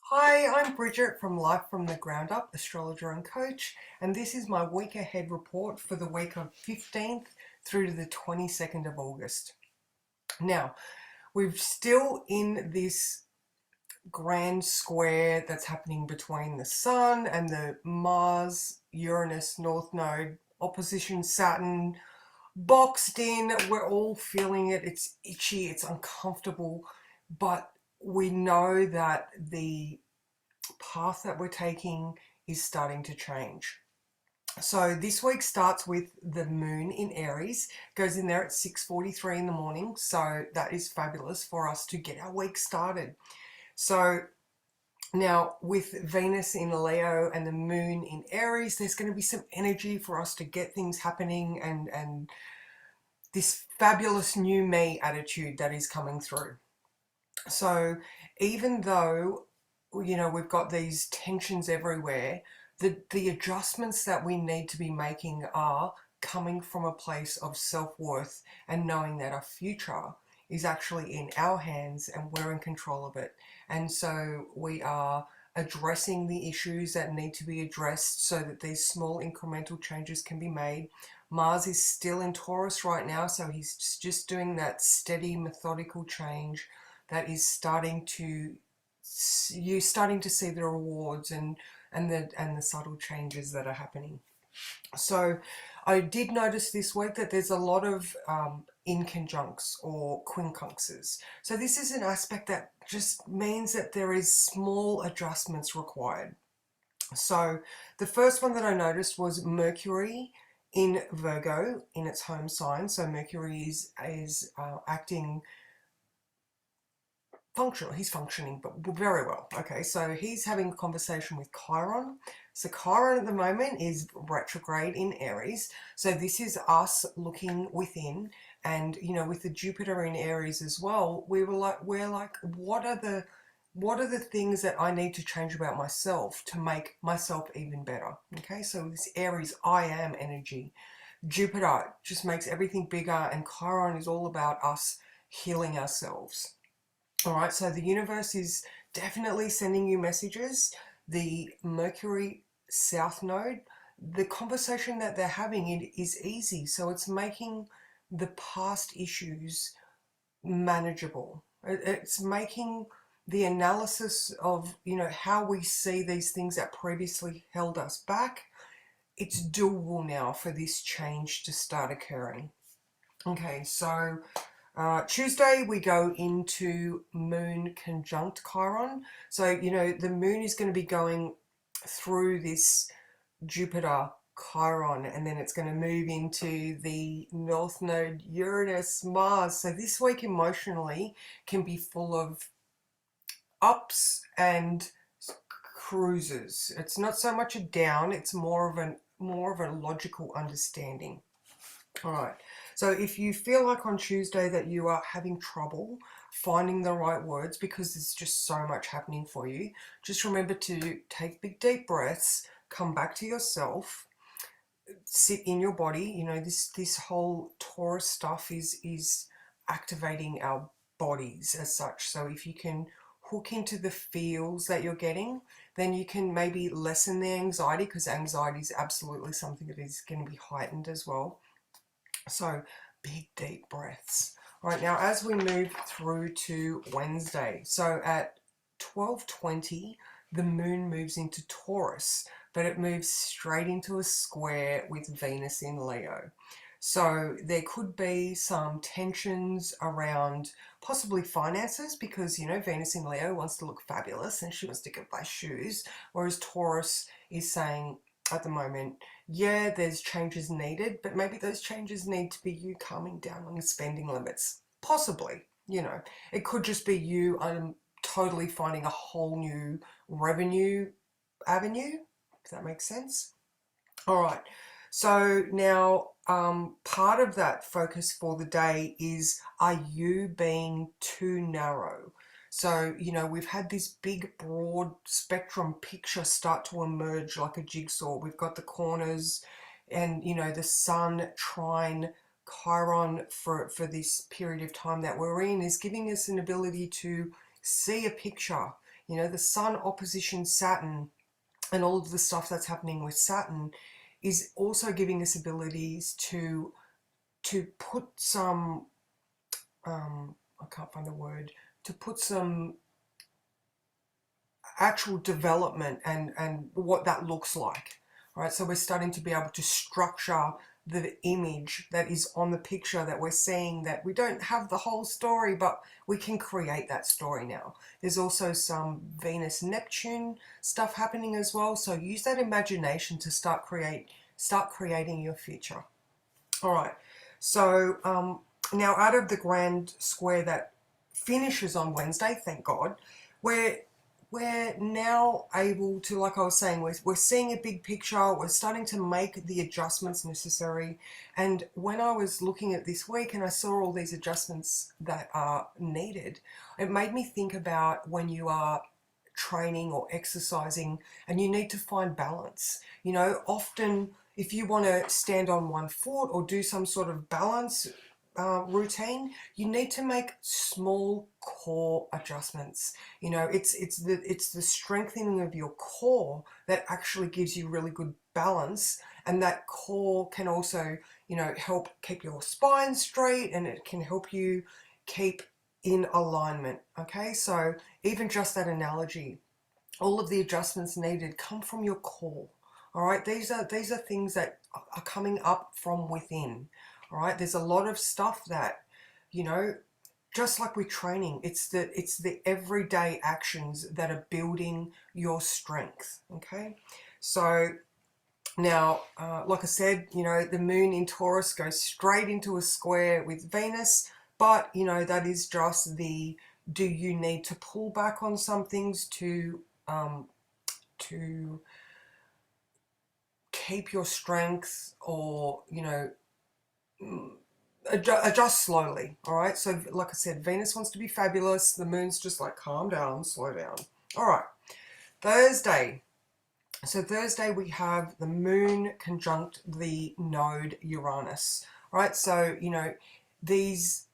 Hi, I'm Bridget from Life from the Ground Up, astrologer and coach, and this is my week ahead report for the week of 15th through to the 22nd of August. Now, we're still in this grand square that's happening between the Sun and the Mars Uranus North Node, opposition Saturn, boxed in. We're all feeling it. It's itchy, it's uncomfortable, but we know that the path that we're taking is starting to change. So this week starts with the moon in Aries, goes in there at 6:43 in the morning. So that is fabulous for us to get our week started. So now with Venus in Leo and the moon in Aries, there's going to be some energy for us to get things happening and this fabulous new me attitude that is coming through. So even though we've got these tensions everywhere, the adjustments that we need to be making are coming from a place of self-worth and knowing that our future is actually in our hands and we're in control of it. And so we are addressing the issues that need to be addressed so that these small incremental changes can be made. Mars is still in Taurus right now, so he's just doing that steady, methodical change that is starting to you're starting to see the rewards and the subtle changes that are happening. So I did notice this week that there's a lot of inconjuncts or quincunxes. So this is an aspect that just means that there is small adjustments required. So the first one that I noticed was Mercury in Virgo in its home sign. So Mercury is acting functional. He's functioning, but very well. Okay, so he's having a conversation with Chiron. So Chiron at the moment is retrograde in Aries. So this is us looking within, and with the Jupiter in Aries as well, we're like, what are the things that I need to change about myself to make myself even better? Okay, so this Aries I am energy. Jupiter just makes everything bigger, and Chiron is all about us healing ourselves. All right, so the universe is definitely sending you messages. The Mercury South Node, the conversation that they're having it is easy, so it's making the past issues manageable. It's making the analysis of how we see these things that previously held us back. It's doable now for this change to start occurring. Okay, so Tuesday we go into Moon conjunct Chiron. So, the Moon is going to be going through this Jupiter Chiron, and then it's going to move into the North Node Uranus Mars. So this week emotionally can be full of ups and cruises. It's not so much a down, it's more of a logical understanding. All right. So if you feel like on Tuesday that you are having trouble finding the right words because there's just so much happening for you, just remember to take big deep breaths, come back to yourself, sit in your body. This whole Taurus stuff is activating our bodies as such. So if you can hook into the feels that you're getting, then you can maybe lessen the anxiety, because anxiety is absolutely something that is going to be heightened as well. So big deep breaths. All right, now as we move through to Wednesday, so at 12:20, the moon moves into Taurus, but it moves straight into a square with Venus in Leo. So there could be some tensions around possibly finances, because Venus in Leo wants to look fabulous and she wants to go buy shoes, whereas Taurus is saying at the moment, yeah, there's changes needed, but maybe those changes need to be you calming down on your spending limits. Possibly, it could just be you totally finding a whole new revenue avenue, if that makes sense. All right. So now, part of that focus for the day is, are you being too narrow? So, we've had this big, broad spectrum picture start to emerge like a jigsaw. We've got the corners and, the sun, trine, Chiron for this period of time that we're in is giving us an ability to see a picture. You know, the Sun opposition Saturn and all of the stuff that's happening with Saturn is also giving us abilities to put some I can't find the word, to put some actual development and what that looks like. Right, so we're starting to be able to structure the image that is on the picture that we're seeing, that we don't have the whole story, but we can create that story now. There's also some Venus Neptune stuff happening as well, so use that imagination to start creating your future. All right, so now out of the grand square that finishes on Wednesday, thank God, we're now able to, like I was saying, we're seeing a big picture, we're starting to make the adjustments necessary. And when I was looking at this week and I saw all these adjustments that are needed, it made me think about when you are training or exercising and you need to find balance. You know, often if you want to stand on one foot or do some sort of balance routine, you need to make small core adjustments. You know, it's the strengthening of your core that actually gives you really good balance, and that core can also, you know, help keep your spine straight, and it can help you keep in alignment. Okay, so even just that analogy, all of the adjustments needed come from your core. All right, these are things that are coming up from within. All right, there's a lot of stuff that, you know, just like with training, it's the everyday actions that are building your strength. Okay, so now, like I said, you know, the moon in Taurus goes straight into a square with Venus, but, you know, that is just the, do you need to pull back on some things to keep your strength, or, you know, adjust slowly. All right, so like I said, Venus wants to be fabulous, the moon's just like, calm down, slow down. All right, Thursday. So Thursday we have the moon conjunct the node Uranus. Right, so, you know, these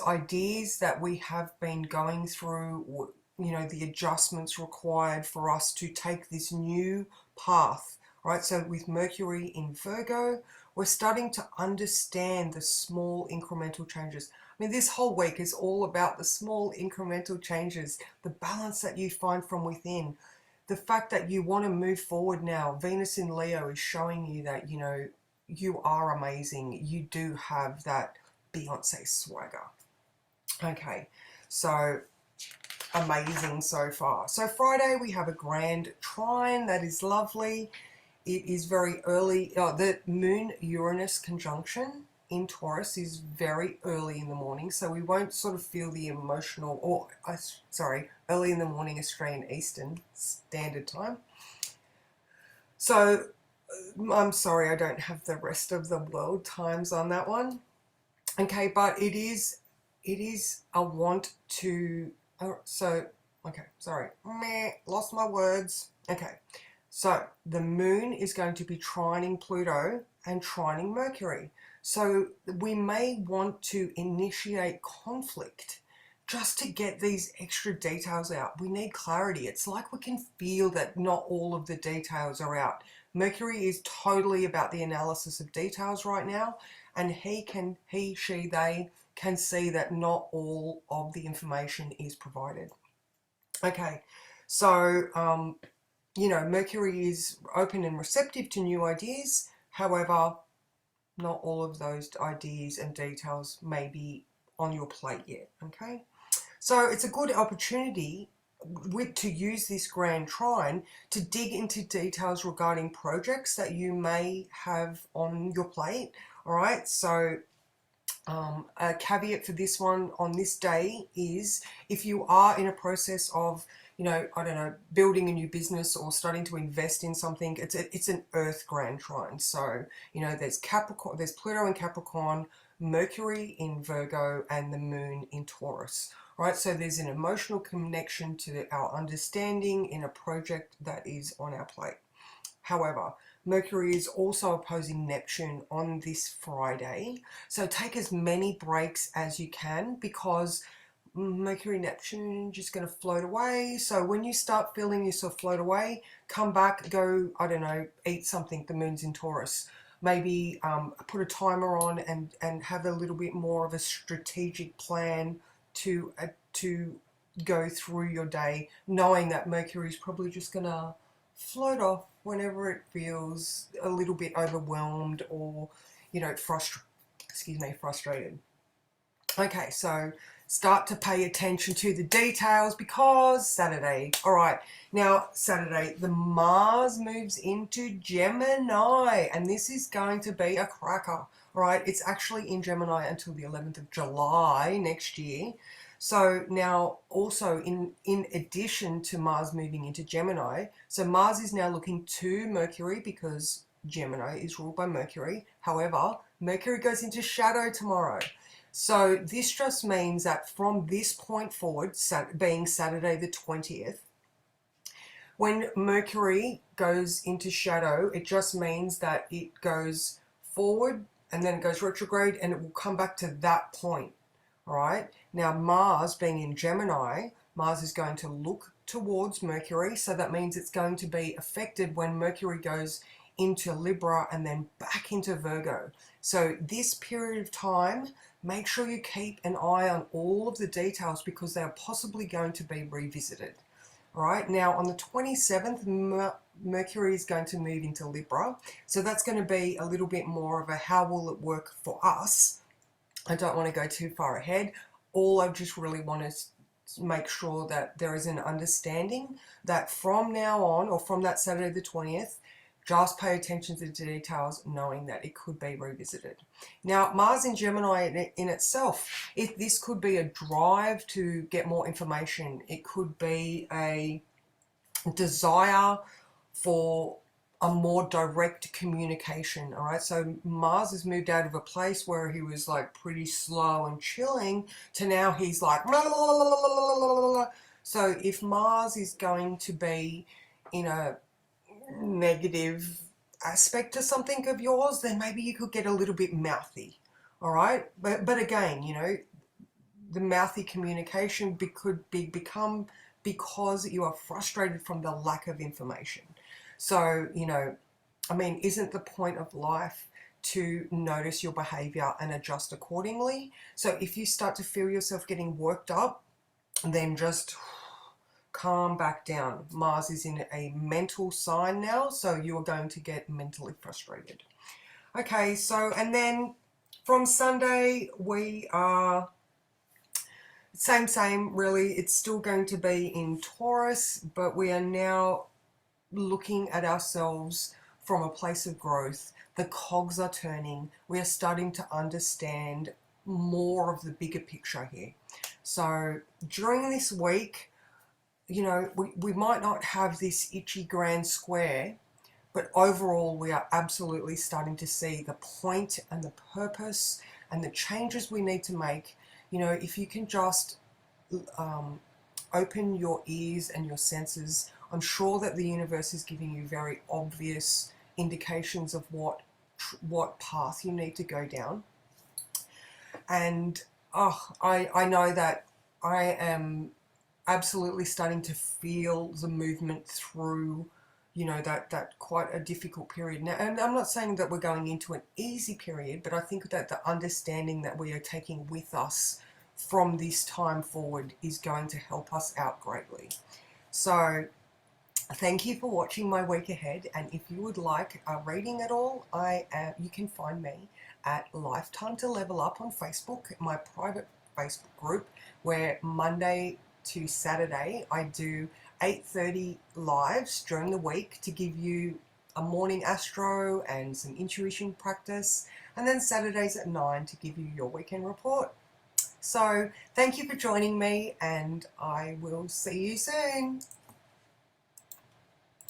ideas that we have been going through, you know, the adjustments required for us to take this new path. Right, so with Mercury in Virgo, we're starting to understand the small incremental changes. I mean, this whole week is all about the small incremental changes, the balance that you find from within. The fact that you want to move forward now. Venus in Leo is showing you that, you know, you are amazing. You do have that Beyonce swagger. Okay, so amazing so far. So Friday we have a grand trine that is lovely. It is very early. The moon Uranus conjunction in Taurus is very early in the morning, so we won't sort of feel the emotional, or early in the morning Australian Eastern Standard Time. So I'm sorry I don't have the rest of the world times on that one. Okay, but it is a want to, okay, sorry, lost my words. Okay, so the moon is going to be trining Pluto and trining Mercury. So we may want to initiate conflict just to get these extra details out. We need clarity. It's like we can feel that not all of the details are out. Mercury is totally about the analysis of details right now, and they can see that not all of the information is provided. Okay, so you know, Mercury is open and receptive to new ideas. However, not all of those ideas and details may be on your plate yet. Okay, so it's a good opportunity to use this grand trine to dig into details regarding projects that you may have on your plate. All right, so a caveat for this one on this day is, if you are in a process of, you know, I don't know, building a new business or starting to invest in something, it's an Earth grand trine. So, you know, there's Capricorn, there's Pluto in Capricorn, Mercury in Virgo, and the moon in Taurus. Right, so there's an emotional connection to our understanding in a project that is on our plate. However, Mercury is also opposing Neptune on this Friday. So take as many breaks as you can, because Mercury, Neptune, just going to float away. So when you start feeling yourself float away, come back, go, I don't know, eat something. The moon's in Taurus. Maybe put a timer on and have a little bit more of a strategic plan to go through your day, knowing that Mercury's probably just going to float off whenever it feels a little bit overwhelmed or, you know, frustrated. Okay, so start to pay attention to the details because Saturday. All right, now Saturday, the Mars moves into Gemini, and this is going to be a cracker. All right, it's actually in Gemini until the 11th of July next year. So now also in addition to Mars moving into Gemini, so Mars is now looking to Mercury because Gemini is ruled by Mercury. However, Mercury goes into shadow tomorrow. So this just means that from this point forward, being Saturday the 20th, when Mercury goes into shadow, it just means that it goes forward and then it goes retrograde and it will come back to that point. All right. Now Mars being in Gemini, Mars is going to look towards Mercury. So that means it's going to be affected when Mercury goes into Libra and then back into Virgo. So this period of time, make sure you keep an eye on all of the details because they are possibly going to be revisited. All right, now on the 27th, Mercury is going to move into Libra. So that's going to be a little bit more of a how will it work for us. I don't want to go too far ahead. All I just really want to make sure that there is an understanding that from now on, or from that Saturday the 20th, just pay attention to the details, knowing that it could be revisited. Now, Mars in Gemini in itself, this could be a drive to get more information. It could be a desire for a more direct communication. All right, so Mars has moved out of a place where he was like pretty slow and chilling to now he's like blah, blah, blah, blah. So if Mars is going to be in a negative aspect to something of yours, then maybe you could get a little bit mouthy. All right, but again, you know, the mouthy communication could become because you are frustrated from the lack of information. So, you know, I mean, isn't the point of life to notice your behavior and adjust accordingly? So if you start to feel yourself getting worked up, then just calm back down. Mars is in a mental sign now, so you are going to get mentally frustrated. Okay, so, and then from Sunday, we are same, really. It's still going to be in Taurus, but we are now looking at ourselves from a place of growth. The cogs are turning. We are starting to understand more of the bigger picture here. So during this week, you know, we might not have this itchy grand square, but overall we are absolutely starting to see the point and the purpose and the changes we need to make. You know, if you can just open your ears and your senses, I'm sure that the universe is giving you very obvious indications of what path you need to go down. And I know that I am absolutely starting to feel the movement through, you know, that quite a difficult period now. And I'm not saying that we're going into an easy period, but I think that the understanding that we are taking with us from this time forward is going to help us out greatly. So thank you for watching my week ahead, and if you would like a reading at all, you can find me at Lifetime to Level Up on Facebook, my private Facebook group, where Monday to Saturday I do 8:30 lives during the week to give you a morning astro and some intuition practice, and then Saturdays at 9 to give you your weekend report. So thank you for joining me, and I will see you soon.